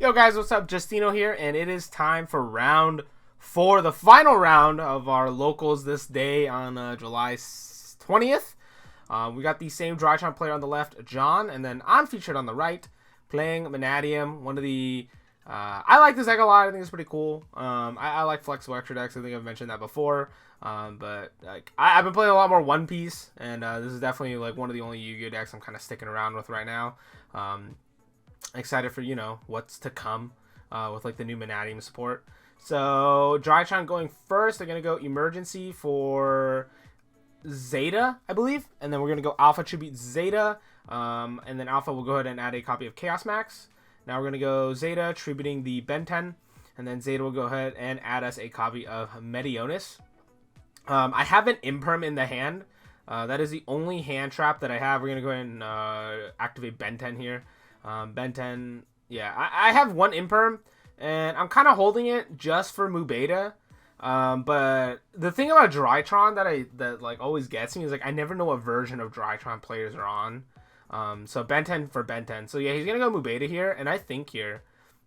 Yo guys, what's up? Justino here, and it is time for round 4, the final round of our locals this day on July 20th. We got the same Drytron player on the left, John, and then I'm featured on the right, playing Mannadium, one of the... I like this deck a lot. I think it's pretty cool. I like flexible extra decks. I think I've mentioned that before. But like I've been playing a lot more One Piece, and this is definitely like one of the only Yu-Gi-Oh decks I'm kind of sticking around with right now. Excited for what's to come with like the new Mannadium support. So Drytron going first. They're gonna go Emergency for Zeta, I believe, and then we're gonna go Alpha Tribute Zeta, and then Alpha will go ahead and add a copy of Chaos Max. Now we're going to go Zeta, tributing the Ben 10, and then Zeta will go ahead and add us a copy of Mannadium. I have an Imperm in the hand. That is the only hand trap that I have. We're going to go ahead and activate Ben 10 here. Ben 10, yeah, I have one Imperm, and I'm kind of holding it just for Mu Beta. But the thing about Drytron that like always gets me is like I never know what version of Drytron players are on. So Ben 10 for Ben 10. So yeah, he's gonna go Mu Beta here, and I think here,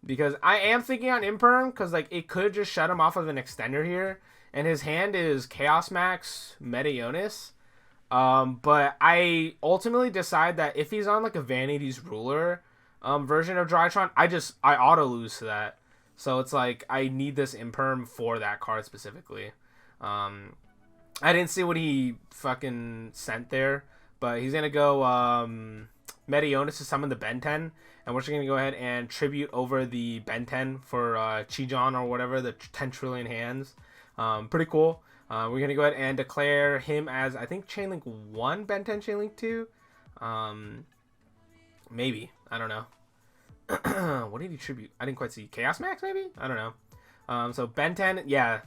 because I am thinking on Imperm, because like it could just shut him off of an extender here, and his hand is Chaos Max Mannadium. But I ultimately decide that if he's on like a Vanity's Ruler version of Drytron, I auto lose to that. So it's like I need this Imperm for that card specifically. I didn't see what he fucking sent there. But he's going to go Mannadium to summon the Ben 10. And we're just going to go ahead and tribute over the Ben 10 for Yugioh or whatever, the 10 trillion hands. Pretty cool. We're going to go ahead and declare him as, I think, Chainlink 1, Ben 10 Chainlink 2. Maybe. I don't know. What did he tribute? I didn't quite see. Chaos Max, maybe? I don't know. So Ben 10, yeah.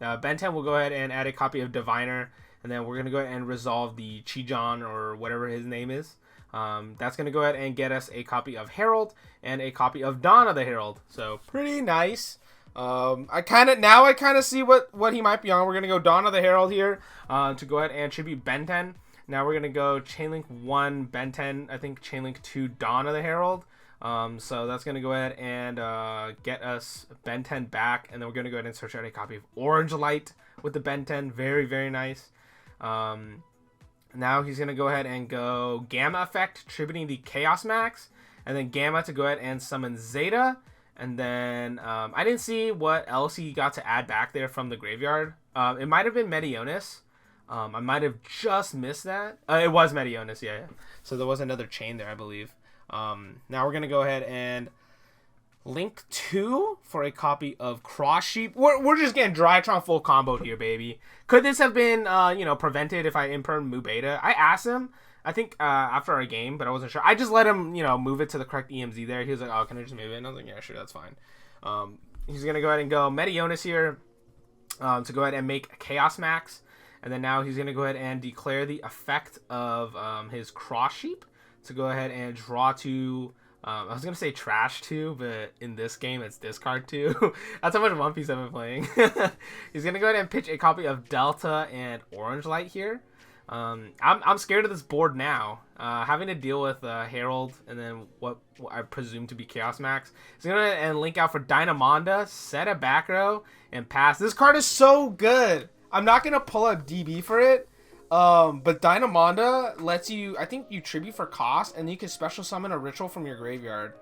Ben 10 will go ahead and add a copy of Diviner. And then we're going to go ahead and resolve the Yugioh or whatever his name is. That's going to go ahead and get us a copy of Herald and a copy of Dawn of the Herald. So pretty nice. I kind of see what he might be on. We're going to go Dawn of the Herald here to go ahead and tribute Ben 10. Now we're going to go Chainlink 1 Ben 10. I think Chainlink 2 Dawn of the Herald. So that's going to go ahead and get us Ben 10 back. And then we're going to go ahead and search out a copy of Orange Light with the Ben 10. Very, very nice. Now he's going to go ahead and go Gamma Effect, tributing the Chaos Max, and then Gamma to go ahead and summon Zeta, and then I didn't see what else he got to add back there from the graveyard. It might have been Mannadium. I might have just missed that. It was Mannadium, yeah. So there was another chain there, I believe. Now we're going to go ahead and Link 2 for a copy of Cross Sheep. We're just getting Drytron full comboed here, baby. Could this have been, prevented if I Imperm Mu Beta? I asked him, I think, after our game, but I wasn't sure. I just let him, move it to the correct EMZ there. He was like, oh, can I just move it? And I was like, yeah, sure, that's fine. He's going to go ahead and go Mannadium here to go ahead and make Chaos Max. And then now he's going to go ahead and declare the effect of his Cross Sheep to go ahead and draw to... I was going to say trash 2, but in this game, it's discard 2. That's how much One Piece I've been playing. He's going to go ahead and pitch a copy of Delta and Orange Light here. I'm scared of this board now. Having to deal with Herald and then what I presume to be Chaos Max. He's going to go ahead and link out for Dynamonda, set a back row, and pass. This card is so good. I'm not going to pull up DB for it. But Dynamonda lets you, I think you tribute for cost, and you can special summon a ritual from your graveyard.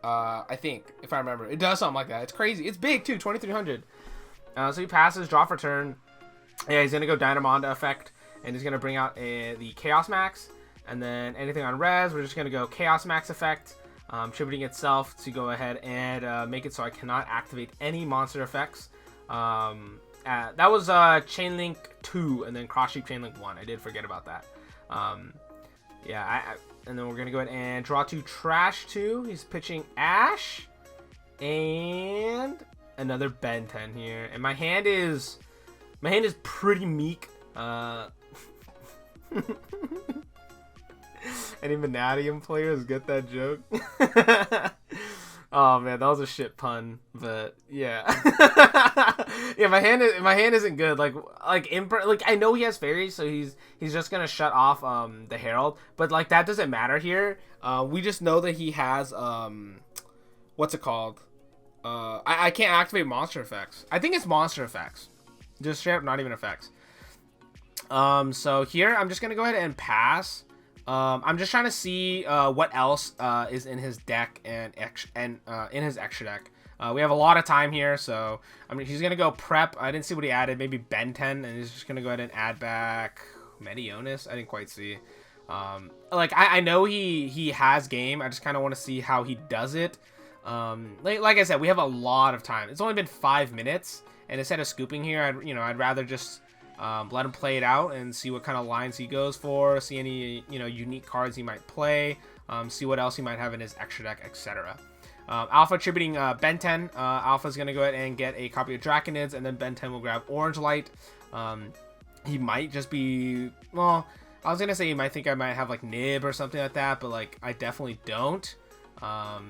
I think, if I remember. It does something like that. It's crazy. It's big, too. 2,300. So he passes, draw for turn. Yeah, he's going to go Dynamonda effect, and he's going to bring out the Chaos Max. And then anything on res, we're just going to go Chaos Max effect, tributing itself to go ahead and make it so I cannot activate any monster effects. That was Chainlink 2 and then Cross Sheep Chainlink 1. I did forget about that. Yeah, and then we're going to go ahead and draw to Trash 2. He's pitching Ash and another Ben 10 here. And my hand is pretty meek. Any Mannadium players get that joke? Oh man, that was a shit pun, but yeah. Yeah, my hand isn't good. Like I know he has fairies, so he's just gonna shut off the Herald, but like that doesn't matter here. We just know that he has what's it called? I can't activate monster effects. I think it's monster effects. Just straight up, not even effects. So here, I'm just going to go ahead and pass. I'm just trying to see what else is in his deck and in his extra deck. We have a lot of time here, so I mean, he's going to go prep. I didn't see what he added. Maybe Ben 10, and he's just going to go ahead and add back Mannadium. I didn't quite see. Like, I know he has game. I just kind of want to see how he does it. Like I said, we have a lot of time. It's only been 5 minutes, and instead of scooping here, I'd rather just let him play it out and see what kind of lines he goes for, see any unique cards he might play, see what else he might have in his extra deck, etc. Alpha attributing Ben 10. Alpha's gonna go ahead and get a copy of Draconids, and then Ben 10 will grab Orange Light. He might just be, well, I was gonna say he might think I might have like Nib or something like that, but like I definitely don't.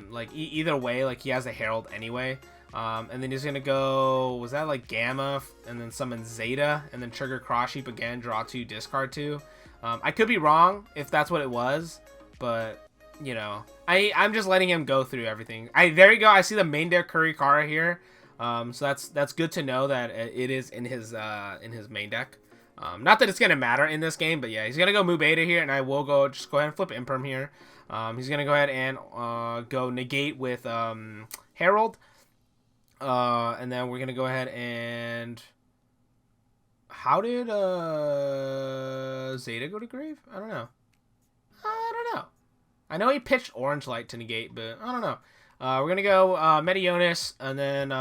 Like either way, like he has a Herald anyway. And then he's gonna go, was that like Gamma, and then summon Zeta, and then trigger Cross Sheep again, draw 2, discard 2. I could be wrong if that's what it was, but I'm just letting him go through everything. There you go. I see the main deck Kurikara here. So that's good to know that it is in his main deck. Not that it's gonna matter in this game, but yeah, he's gonna go Mu Beta here, and I will just go ahead and flip Imperm here. He's gonna go ahead and go negate with Herald. And then we're gonna go ahead and, how did Zeta go to grave? I don't know. I know he pitched Orange Light to negate, but I don't know. We're gonna go Meteonis, and then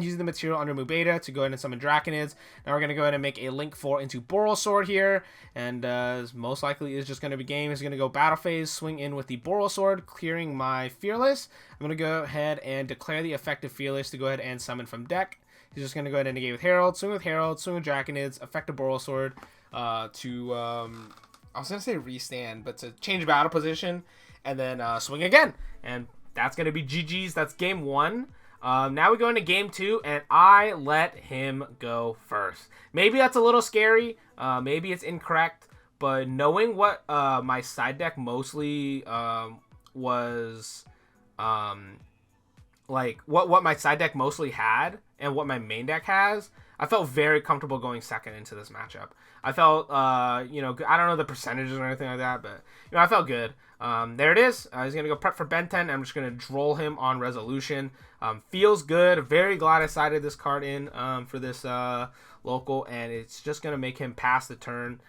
using the material under Mu Beta to go ahead and summon Draconids. Now we're gonna go ahead and make a Link 4 into Boral Sword here, and most likely is just gonna be game. He's gonna go Battle Phase, swing in with the Boral Sword, clearing my Fearless. I'm gonna go ahead and declare the effective Fearless to go ahead and summon from deck. He's just gonna go ahead and negate with Herald, swing with Draconids, effective Boral Sword I was gonna say restand, but to change battle position, and then swing again, and that's gonna be GG's. That's game 1. Now we go into game 2, and I let him go first. Maybe that's a little scary. Maybe it's incorrect, but knowing what my side deck mostly was, like what my side deck mostly had, and what my main deck has, I felt very comfortable going second into this matchup. I felt, I don't know the percentages or anything like that, but, I felt good. There it is. He's going to go prep for Ben 10. I'm just going to droll him on Resolution. Feels good. Very glad I sided this card in for this local, and it's just going to make him pass the turn.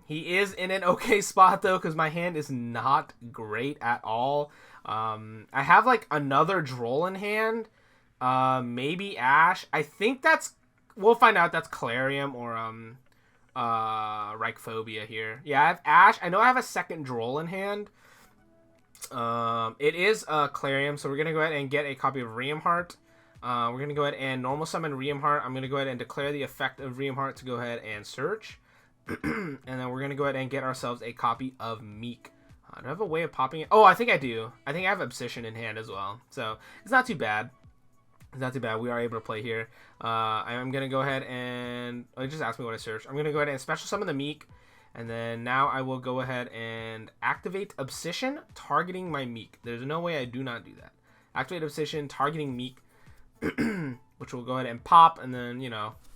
He is in an okay spot, though, because my hand is not great at all. I have, like, another droll in hand. Maybe Ash. I think that's, we'll find out, that's Clarium or Reichphobia here. Yeah, I have Ash. I know I have a second droll in hand. It is Clarium, so we're gonna go ahead and get a copy of Riemhart. We're gonna go ahead and normal summon Riemhart. I'm gonna go ahead and declare the effect of Riemhart to go ahead and search. And then we're gonna go ahead and get ourselves a copy of Meek. Do I have a way of popping it? Oh, I think I do. I think I have Obsession in hand as well, so it's not too bad. It's not too bad. We are able to play here. I'm going to go ahead and, just ask me what I search. I'm going to go ahead and special summon the Meek. And then now I will go ahead and activate Obsession, targeting my Meek. There's no way I do not do that. Activate Obsession, targeting Meek, which will go ahead and pop. And then,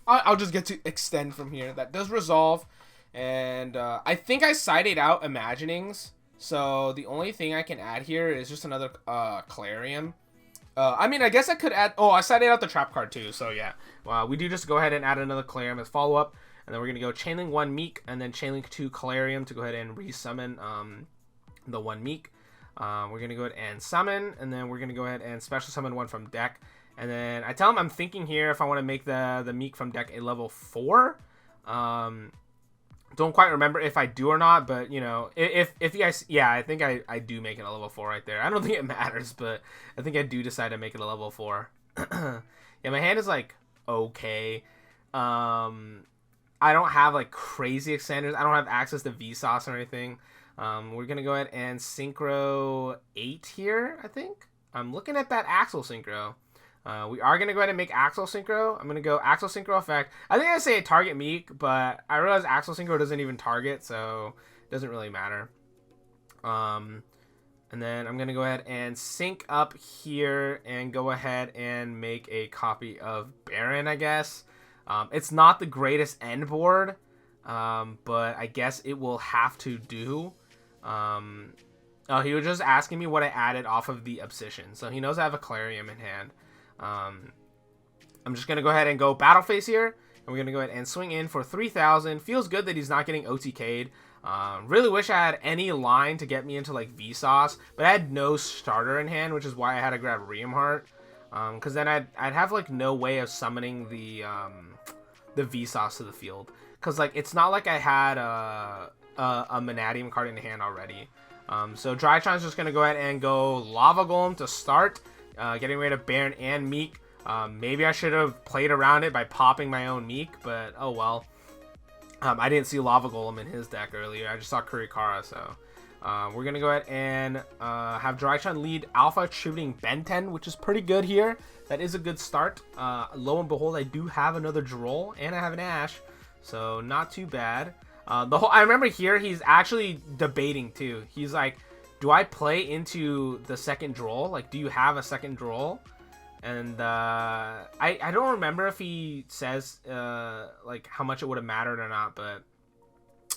I'll just get to extend from here. That does resolve. And I think I sided out Imaginings. So the only thing I can add here is just another Clarium. I mean, I guess I could add, I sided out the trap card too, so yeah. We do just go ahead and add another Clarium as follow-up, and then we're going to go Chainlink 1 Meek, and then Chainlink 2 Clarium to go ahead and resummon the 1 Meek. We're going to go ahead and summon, and then we're going to go ahead and special summon 1 from deck, and then I tell him I'm thinking here if I want to make the Meek from deck a level 4. Don't quite remember if I do or not, but, if you guys, yeah, I think I do make it a level 4 right there. I don't think it matters, but I think I do decide to make it a level 4. Yeah, my hand is, like, okay. I don't have, like, crazy extenders. I don't have access to Vsauce or anything. We're going to go ahead and Synchro 8 here, I think. I'm looking at that Axel Synchro. We are going to go ahead and make Axel Synchro. I'm going to go Axel Synchro effect. I think I say target Meek, but I realize Axel Synchro doesn't even target, so it doesn't really matter. And And then I'm going to go ahead and sync up here and go ahead and make a copy of Baron, I guess. It's not the greatest end board, but I guess it will have to do. He was just asking me what I added off of the Obsession. So he knows I have a Clarium in hand. I'm just going to go ahead and go Battle Phase here. And we're going to go ahead and swing in for 3,000. Feels good that he's not getting OTK'd. Really wish I had any line to get me into like Vsauce, but I had no starter in hand, which is why I had to grab Rheum Heart. Because then I'd have like no way of summoning the Vsauce to the field. Because like it's not like I had a Mannadium card in hand already. So Drytron's just gonna go ahead and go Lava Golem to start, getting rid of Baron and Meek. Maybe I should have played around it by popping my own Meek, but oh well. I didn't see Lava Golem in his deck earlier. I just saw Kurikara, so we're going to go ahead and have Drytron lead Alpha, attributing Ben 10, which is pretty good here. That is a good start. Lo and behold, I do have another Droll, and I have an Ash, so not too bad. I remember here, he's actually debating, too. He's like, do I play into the second Droll? Like, do you have a second Droll? And I don't remember if he says like how much it would have mattered or not, but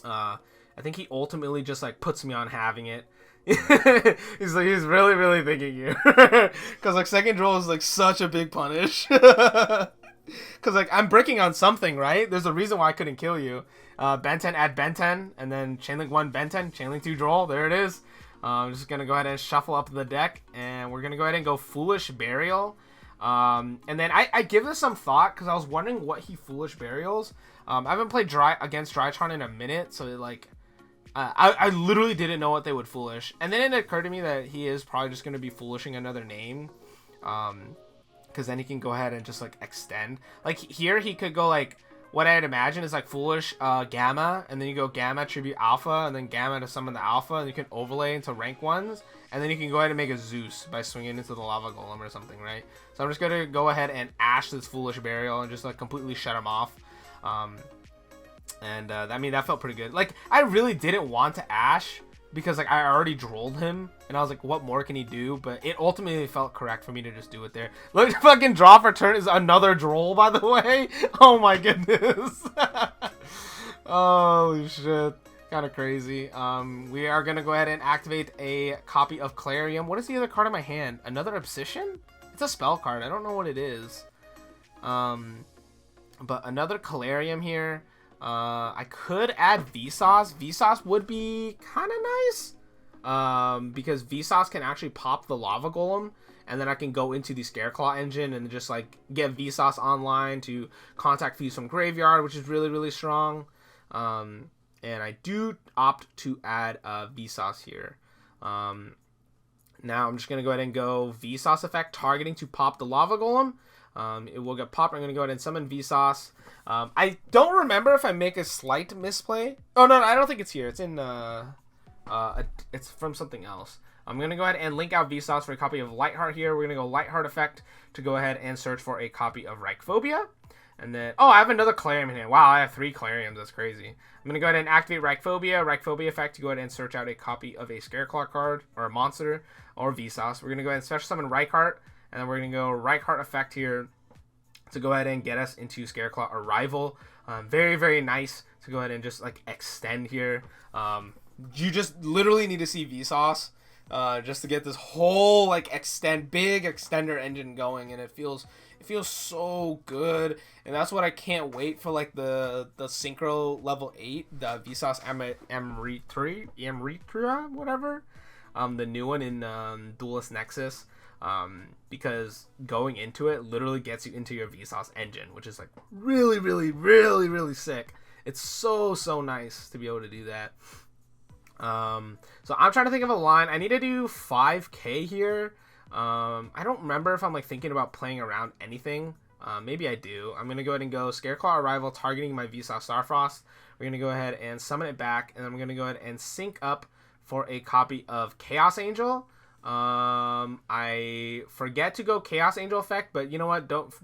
I think he ultimately just like puts me on having it. he's really thinking here, because like second Droll is like such a big punish. Because like I'm breaking on something, right? There's a reason why I couldn't kill you. Ben 10, add Ben 10, and then Chainlink 1 Ben 10, Chainlink 2 Droll. There it is. I'm just gonna go ahead and shuffle up the deck, and we're gonna go ahead and go Foolish Burial. And then I give this some thought, because I was wondering what he Foolish Burials. I haven't played against Drytron in a minute, so like I literally didn't know what they would Foolish. And then it occurred to me that he is probably just going to be Foolishing another name, because then he can go ahead and just like extend. Like here he could go like, what I'd imagine is like Foolish Gamma, and then you go Gamma Tribute Alpha, and then Gamma to summon the Alpha, and you can overlay into rank 1s, and then you can go ahead and make a Zeus by swinging into the Lava Golem or something, right? So I'm just going to go ahead and Ash this Foolish Burial and just like completely shut him off. I mean, that felt pretty good. Like, I really didn't want to Ash, because like I already Drolled him, and I was like, what more can he do? But it ultimately felt correct for me to just do it there. Look, fucking draw for turn is another Droll, by the way. Oh my goodness. Holy shit. Kind of crazy. We are gonna go ahead and activate a copy of Clarium. What is the other card in my hand? Another Obsession? It's a spell card. I don't know what it is. But another Clarium here. I could add Vsauce. Vsauce would be kind of nice. Because Vsauce can actually pop the Lava Golem, and then I can go into the Scareclaw engine and just like get Vsauce online to contact Fuse from Graveyard, which is really strong. And I do opt to add Vsauce here. Now I'm just going to go ahead and go Vsauce effect, targeting to pop the Lava Golem. It will get popped. I'm going to go ahead and summon Vsauce. I don't remember if I make a slight misplay. Oh, no, I don't think it's here. It's in, it's from something else. I'm going to go ahead and link out Vsauce for a copy of Lightheart here. We're going to go Lightheart effect to go ahead and search for a copy of Reichphobia. And then, oh, I have another Clarium in here. Wow, I have 3 Clariums. That's crazy. I'm going to go ahead and activate Reichphobia. Reichphobia effect to go ahead and search out a copy of a Scareclaw card, or a monster, or Vsauce. We're going to go ahead and special summon Reichheart. And then we're going to go Reichheart effect here to go ahead and get us into Scareclaw Arrival. Very nice to go ahead and just like extend here. You just literally need to see Vsauce just to get this whole like big extender engine going, and it feels so good. And that's what I can't wait for, like the Synchro level 8, the Vsauce Amritra, whatever. The new one in Duelist Nexus. Because going into it literally gets you into your Vsauce engine, which is like really sick. It's so nice to be able to do that. So I'm trying to think of a line. I need to do 5k here. I don't remember if I'm like thinking about playing around anything. Maybe I do. I'm gonna go ahead and go Scareclaw Arrival, targeting my Vsauce Starfrost. We're gonna go ahead and summon it back, and then we're gonna go ahead and sync up for a copy of Chaos Angel. I forget to go Chaos Angel effect, but you know what? Don't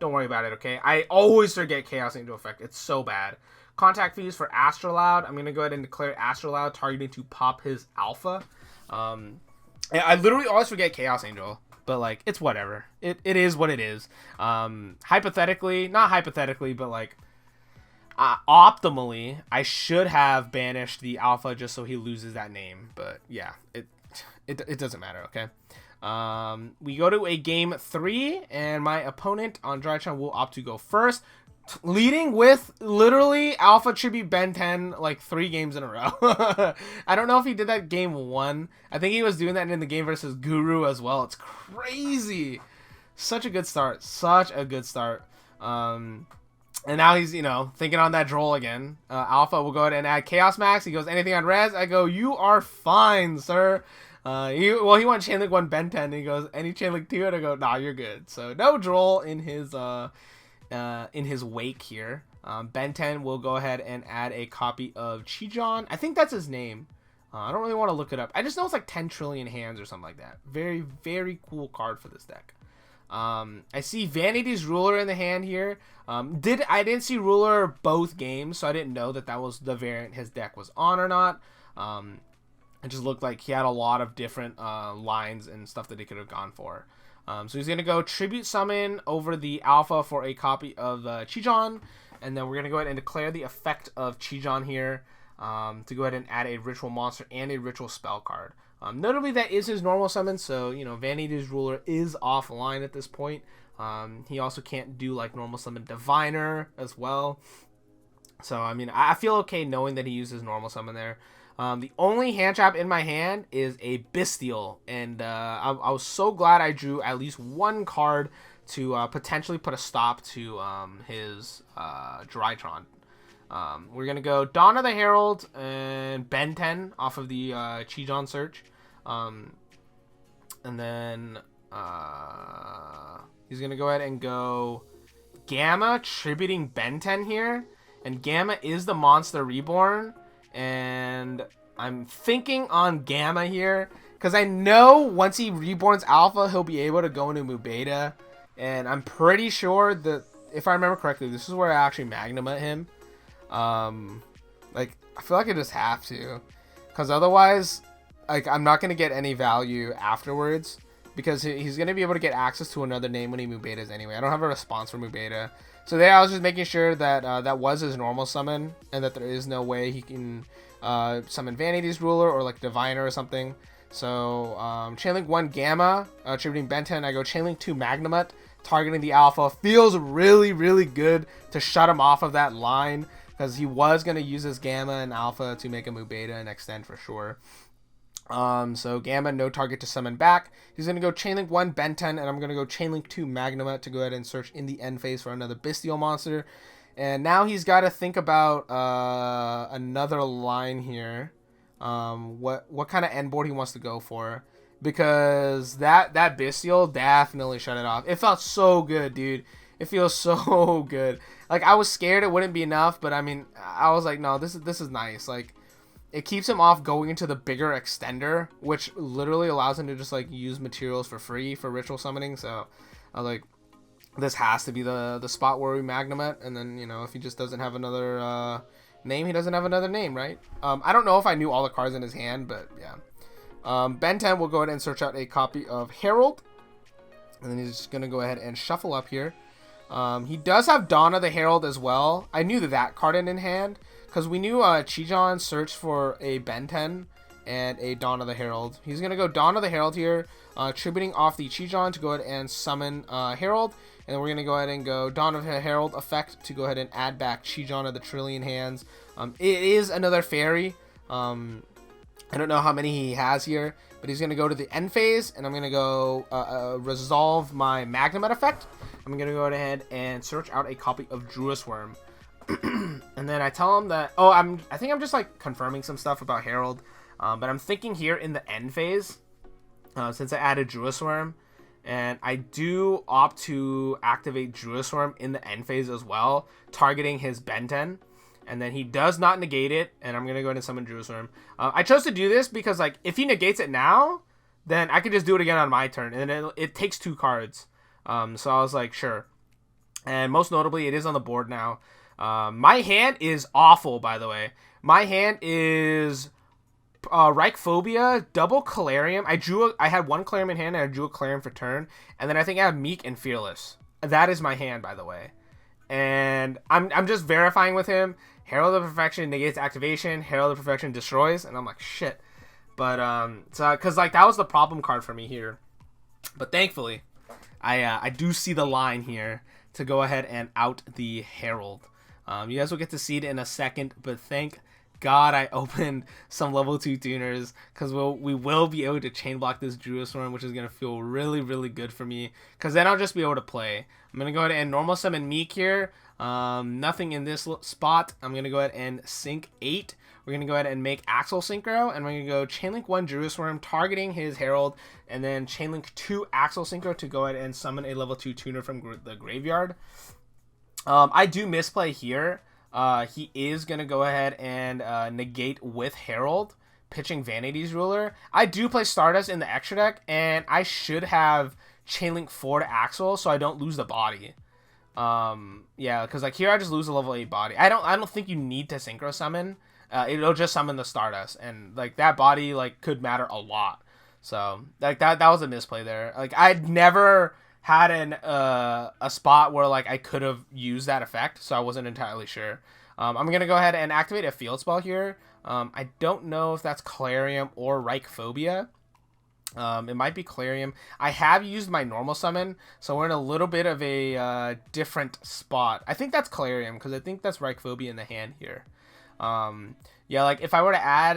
worry about it, okay? I always forget Chaos Angel effect. It's so bad. Contact Fuse for Astrolaud. I'm gonna go ahead and declare Astrolaud, targeting to pop his Alpha. I literally always forget Chaos Angel, but like it's whatever. It is what it is. Hypothetically, not hypothetically, but like optimally, I should have banished the alpha just so he loses that name. But yeah, it doesn't matter. Okay. We go to a game 3, and my opponent on Drytron will opt to go first, leading with literally Alpha Tribute Ben 10 like 3 games in a row. I don't know if he did that game 1. I think he was doing that in the game versus Guru as well. It's crazy. Such a good start. Such a good start. And now he's, thinking on that droll again. Alpha will go ahead and add Chaos Max. He goes, anything on res? I go, you are fine, sir. He went Chainlink 1 Ben 10. And he goes, any Chainlink 2? And I go, nah, you're good. So no droll in his wake here. Ben 10 will go ahead and add a copy of Chijon. I think that's his name. I don't really want to look it up. I just know it's like 10 trillion hands or something like that. Very, very cool card for this deck. I see Vanity's Ruler in the hand here. I didn't see Ruler both games, so I didn't know that was the variant his deck was on or not. It just looked like he had a lot of different lines and stuff that he could have gone for. So he's going to go Tribute Summon over the Alpha for a copy of Chijon. And then we're going to go ahead and declare the effect of Chijon here to go ahead and add a Ritual Monster and a Ritual Spell card. Notably, that is his normal summon, so, Vanity's Ruler is offline at this point. He also can't do, like, normal summon Diviner as well. So, I mean, I feel okay knowing that he uses normal summon there. The only hand trap in my hand is a Bestial, and I was so glad I drew at least one card to potentially put a stop to his Drytron. We're going to go Dawn of the Herald and Ben 10 off of the Chijon search. And then he's going to go ahead and go Gamma, tributing Ben 10 here. And Gamma is the monster reborn. And I'm thinking on Gamma here, because I know once he reborns Alpha, he'll be able to go into Mu Beta. And I'm pretty sure that, if I remember correctly, this is where I actually Magnum-at him. Like, I feel like I just have to, because otherwise, like, I'm not going to get any value afterwards, because he's going to be able to get access to another name when he Mu Betas anyway. I don't have a response for Mu Beta. So there I was just making sure that that was his normal summon, and that there is no way he can summon Vanity's Ruler or like Diviner or something. So Chainlink 1 Gamma, tributing Ben 10, I go Chainlink 2 Magnamut, targeting the Alpha. Feels really, really good to shut him off of that line, because he was going to use his Gamma and Alpha to make a Mu Beta and extend for sure. So Gamma, no target to summon back. He's going to go Chainlink 1 Ben 10, and I'm going to go Chainlink 2 Magnamut to go ahead and search in the end phase for another Bestial monster. And now he's got to think about another line here. What kind of end board he wants to go for, because that Bestial definitely shut it off. It felt so good, dude. It feels so good. Like, I was scared it wouldn't be enough, but I mean, I was like, no, this is nice. Like, it keeps him off going into the bigger extender, which literally allows him to just like use materials for free for ritual summoning. So I was like, this has to be the spot where we Magnamut, and then, if he just doesn't have another name, he doesn't have another name, right? I don't know if I knew all the cards in his hand, but yeah. Ben 10 will go ahead and search out a copy of Herald, and then he's just gonna go ahead and shuffle up here. He does have Dawn of the Herald as well. I knew that card in hand, because we knew Chijon searched for a Ben 10 and a Dawn of the Herald. He's going to go Dawn of the Herald here, tributing off the Chijon to go ahead and summon Herald. And then we're going to go ahead and go Dawn of the Herald effect to go ahead and add back Chijon of the Trillion Hands. It is another fairy. I don't know how many he has here, but he's going to go to the end phase, and I'm going to go resolve my Magnamut effect. I'm going to go ahead and search out a copy of Druis Worm. And then I tell him that, I think I'm just like confirming some stuff about Herald, but I'm thinking here in the end phase, since I added Druis Worm, and I do opt to activate Druis Worm in the end phase as well, targeting his Ben 10, and then he does not negate it, and I'm going to go ahead and summon Druis Worm. I chose to do this because, like, if he negates it now, then I could just do it again on my turn, and then it takes 2 cards. So I was like, sure. And most notably, it is on the board now. My hand is awful, by the way. My hand is Reichphobia, double Calarium. I had one Calarium in hand and I drew a Calarium for turn. And then I think I have Meek and Fearless. That is my hand, by the way. And I'm just verifying with him. Herald of Perfection negates activation. Herald of Perfection destroys. And I'm like, shit. But, because, like, that was the problem card for me here. But thankfully, I do see the line here to go ahead and out the Herald. You guys will get to see it in a second, but thank God I opened some level 2 tuners, because we will be able to chain block this Druisworm, which is going to feel really, really good for me, because then I'll just be able to play. I'm going to go ahead and normal summon Meek here. Nothing in this spot. I'm going to go ahead and sync 8. We're going to go ahead and make Axel Synchro, and we're going to go Chainlink 1 Druisworm, targeting his Herald, and then Chainlink 2 Axel Synchro to go ahead and summon a level 2 tuner from the graveyard. I do misplay here. He is going to go ahead and negate with Herald, pitching Vanity's Ruler. I do play Stardust in the extra deck, and I should have Chainlink 4 to Axel, so I don't lose the body. Yeah, because like here I just lose a level 8 body. I don't think you need to Synchro Summon. It'll just summon the Stardust, and like that body like could matter a lot. So like that was a misplay there. Like I'd never had a spot where like I could have used that effect, so I wasn't entirely sure. I'm gonna go ahead and activate a field spell here. I don't know if that's Calarium or Reichphobia. It might be Calarium. I have used my normal summon, so we're in a little bit of a different spot. I think that's Calarium, because I think that's Reichphobia in the hand here. Yeah, like if I were to add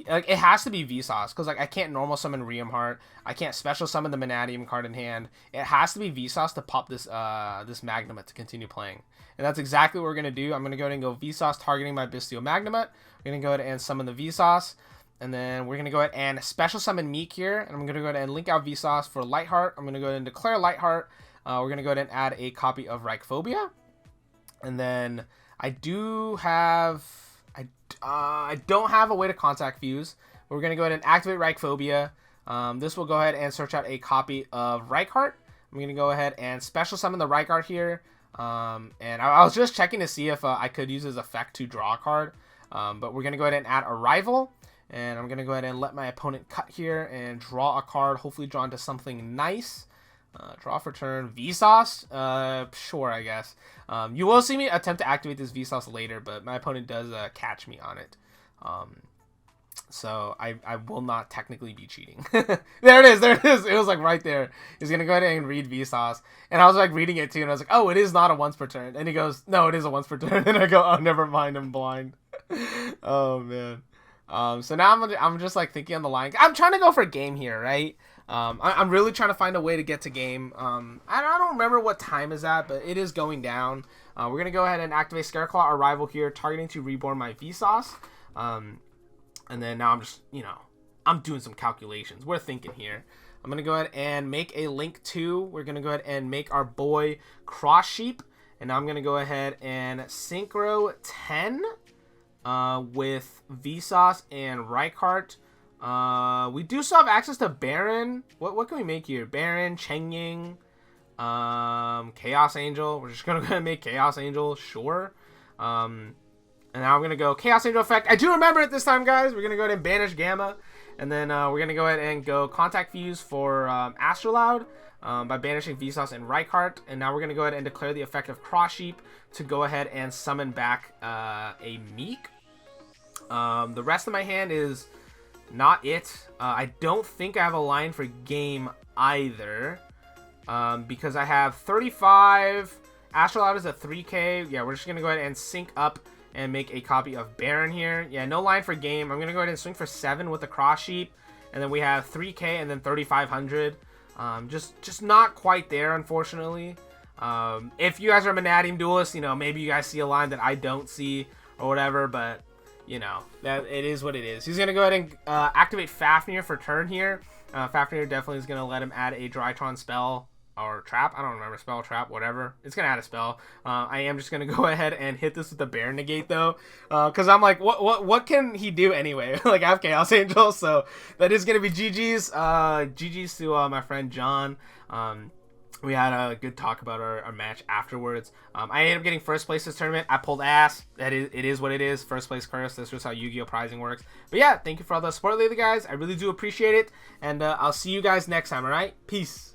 like it has to be Vsauce, because like I can't normal summon Heart. I can't special summon the Mannadium card in hand. It has to be Vsauce to pop this this Magnemite to continue playing, and that's exactly what we're gonna do. I'm gonna go ahead and go Vsauce targeting my Bestial Magnemite. We're gonna go ahead and summon the Vsauce, and then we're gonna go ahead and special summon Meek here, and I'm gonna go ahead and link out Vsauce for Lightheart. I'm gonna go ahead and declare Lightheart. We're gonna go ahead and add a copy of Reichphobia, and then I do have I don't have a way to contact Fuse. We're going to go ahead and activate Reichphobia. This will go ahead and search out a copy of Reichheart. I'm going to go ahead and special summon the Reichheart here. And I was just checking to see if I could use his effect to draw a card. But we're going to go ahead and add Arrival. And I'm going to go ahead and let my opponent cut here and draw a card, hopefully draw into something nice. Draw for turn. Vsauce? Sure, I guess. You will see me attempt to activate this Vsauce later, but my opponent does catch me on it. So I will not technically be cheating. There it is. It was like right there. He's going to go ahead and read Vsauce. And I was like reading it too, and I was like, oh, it is not a once per turn. And he goes, no, it is a once per turn. And I go, oh, never mind, I'm blind. Oh, man. So now I'm just like thinking on the line. I'm trying to go for a game here, right? I'm really trying to find a way to get to game. I don't remember what time is at, but it is going down. We're going to go ahead and activate Scareclaw Arrival here, targeting to reborn my Vsauce. And then now I'm just, I'm doing some calculations. We're thinking here. I'm going to go ahead and make a Link 2. We're going to go ahead and make our boy Cross Sheep. And now I'm going to go ahead and Synchro 10 with Vsauce and Reichheart. We do still have access to Baron. What can we make here? Baron, Chengying, Chaos Angel. We're just going to go ahead and make Chaos Angel, sure. And now I'm going to go Chaos Angel effect. I do remember it this time, guys. We're going to go ahead and banish Gamma. And then we're going to go ahead and go Contact Fuse for Astrolaud by banishing Vsauce and Reichheart. And now we're going to go ahead and declare the effect of Cross Sheep to go ahead and summon back a Meek. The rest of my hand is not it. I don't think I have a line for game either, because I have 35. Astrolaud is a 3k. Yeah, we're just going to go ahead and sync up and make a copy of Baron here. Yeah, no line for game. I'm going to go ahead and swing for 7 with the Cross Sheep. And then we have 3k and then 3,500. Just not quite there, unfortunately. If you guys are Mannadium duelists, maybe you guys see a line that I don't see or whatever, but that it is what it is. He's going to go ahead and activate Fafnir for turn here. Fafnir definitely is going to let him add a Drytron spell or trap. I don't remember. Spell, trap, whatever. It's going to add a spell. I am just going to go ahead and hit this with the Bear Negate, though. Because I'm like, what can he do anyway? Like, I have Chaos Angel, so that is going to be GG's. GG's to my friend John. We had a good talk about our match afterwards. I ended up getting first place this tournament. I pulled ass. It is what it is. First place curse. That's just how Yu-Gi-Oh! Prizing works. But yeah, thank you for all the support lately, guys. I really do appreciate it. And I'll see you guys next time, all right? Peace.